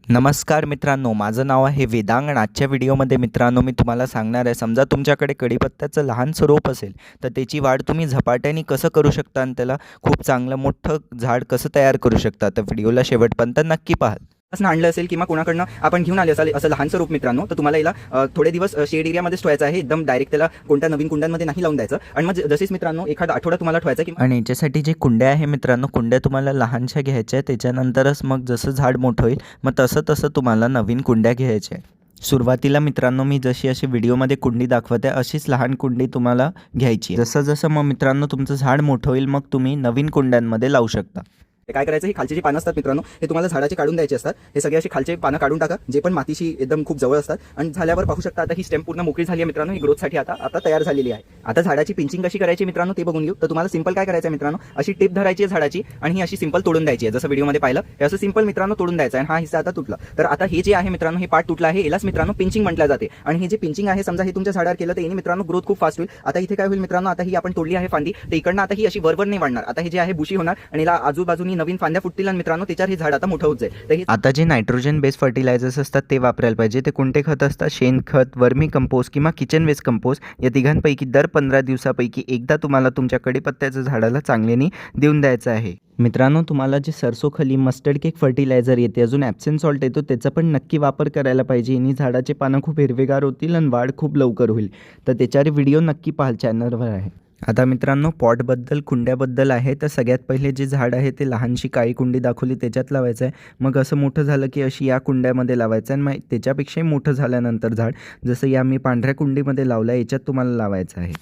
नमस्कार मित्रांनो, माझं नाव आहे वेदांग आणि आजच्या व्हिडिओमध्ये मित्रांनो मी तुम्हाला सांगणार आहे, समजा तुमच्याकडे कढीपत्त्याचं लहान रोप असेल तर त्याची वाढ तुम्ही झपाट्याने कसं करू शकता आणि त्याला खूप चांगलं मोठं झाड कसं तयार करू शकता. तर व्हिडिओला शेवटपर्यंत नक्की पाहा. असं आणलं असेल किंवा कोणाकडनं आपण घेऊन आले असाल असं लहानसं रूप मित्रांनो, तर तुम्हाला याला थोडे दिवस शेड एरियामध्येच ठेवायचं आहे. एकदम डायरेक्ट त्याला कोणत्या नवीन कुंड्यांमध्ये नाही लावून द्यायचं. आणि मग जसेच मित्रांनो एखादा आठवडा तुम्हाला ठेवायचा की आणि याच्यासाठी जे कुंड्या आहे मित्रांनो, कुंड्या तुम्हाला लहानशा घ्यायच्या आहे. त्याच्यानंतरच मग जसं झाड मोठं होईल मग तसं तुम्हाला नवीन कुंड्या घ्यायच्या आहे. सुरुवातीला मित्रांनो मी जशी अशी व्हिडिओमध्ये कुंडी दाखवते अशीच लहान कुंडी तुम्हाला घ्यायची. जसं मग मित्रांनो तुमचं झाड मोठं होईल मग तुम्ही नवीन कुंड्यांमध्ये लावू शकता. काय करायचं, हे खालचे जे पानं असतात मित्रांनो हे तुम्हाला झाडाचे काढून द्यायचे असतात. हे सगळे असे खालचे पानं काढून टाका जे पण मातीशी एकदम खूप जवळ असतात. आणि झाल्यावर पाहू शकता आता ही स्टेम पूर्ण मोकळी झाली आहे मित्रांनो. ही ग्रोथसाठी आता तयार झालेली आहे. आता झाडाची पिंचिंग कशी करायची मित्रांनो ते बघून घेऊ. तर तुम्हाला सिंपल काय करायचं मित्रांनो, अशी टिप धरायची आहे झाडाची आणि ही अशी सिंपल तोडून द्यायची आहे. जसं व्हिडिओमध्ये पाहिलं हे असं सिंपल मित्रांनो तोडून द्यायचं आहे. हा हिस्सा आता तुटला. तर आता हे जे आहे मित्रांनो हे पार्ट तुटला आहे, यालाच मित्रांनो पिंचिंग म्हटलं जाते. आणि हे जे पिंचिंग आहे समजा हे तुमच्या झाडावर केलं तर याने मित्रांनो ग्रोथ खूप फास्ट होईल. आता इथे काय होईल मित्रांनो, आता ही आपण तोडली आहे फांदी, तर इकडनं आता ही अशी वरवर नाही वाढणार. आता हे जे आहे बुशी होणार आणि याला आजूबाजूनी नवीन फांद्या फुटतील आणि मित्रांनो त्याच्यावर हे झाड आता मोठं होत जाईल. तर आता जे नायट्रोजन बेस फर्टिलायझर्स असतात ते वापरायला पाहिजे. ते कोणते खत असतात, शेणखत, वर्मी कंपोस्ट किंवा किचन वेस्ट कंपोस्ट या तिघांपैकी दर 15 दिवसापैकी एकदा तुम्हाला तुमच्या कढीपत्त्याच्या झाडाला चांगल्याने देऊन द्यायचं आहे. मित्रांनो तुम्हाला जे सरसोखली मस्टर्ड केक फर्टिलायझर येते, अजून ॲप्सम सॉल्ट येतो, त्याचा पण नक्की वापर करायला पाहिजे. यांनी झाडाचे पानं खूप हिरवेगार होतील आणि वाढ खूप लवकर होईल. तर त्याच्यावर व्हिडिओ नक्की पाहाल, चॅनलवर आहे. आता मित्रांनो पॉटबद्दल कुंड्याबद्दल आहे. तर सगळ्यात पहिले जे झाड आहे ते लहानशी काळी कुंडी दाखवली त्याच्यात लावायचं आहे. मग असं मोठं झालं की अशी या कुंड्यामध्ये लावायचं आहे. आणि मग त्याच्यापेक्षाही मोठं झाल्यानंतर झाड जसं या मी पांढऱ्या कुंडीमध्ये लावलं आहे याच्यात तुम्हाला लावायचं आहे.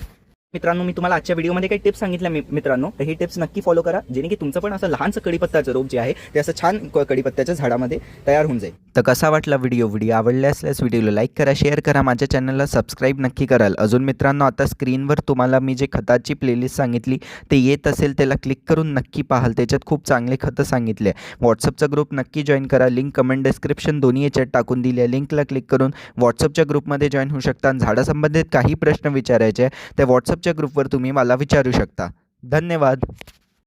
मित्रांनो मी तुम्हाला आजच्या व्हिडिओमध्ये काही टिप्स सांगितल्या मित्रांनो, तर ही टिप्स नक्की फॉलो करा जेणे की तुमचं पण असं लहानसं कढीपत्त्याचं रोप जे आहे ते असं छान कढीपत्त्याच्या झाडामध्ये तयार होऊन जाईल. तर कसा वाटला व्हिडिओ आवडला असल्यास व्हिडिओला लाईक करा, शेअर करा, माझ्या चॅनलला सबस्क्राईब नक्की कराल. अजून मित्रांनो आता स्क्रीनवर तुम्हाला मी जे खताची प्लेलिस्ट सांगितली ते येत असेल त्याला क्लिक करून नक्की पाहाल. त्याच्यात खूप चांगले खतं सांगितले. व्हॉट्सअपचा ग्रुप नक्की जॉईन करा. लिंक कमेंट डिस्क्रिप्शन दोन्ही याच्यात टाकून दिली आहे. लिंकला क्लिक करून व्हॉट्सअपच्या ग्रुपमध्ये जॉईन होऊ शकता. आणि झाडासंबंधित काही प्रश्न विचारायचे आहे त्या व्हॉट्सअपच्या ग्रुपवर तुम्ही मला विचारू शकता. धन्यवाद.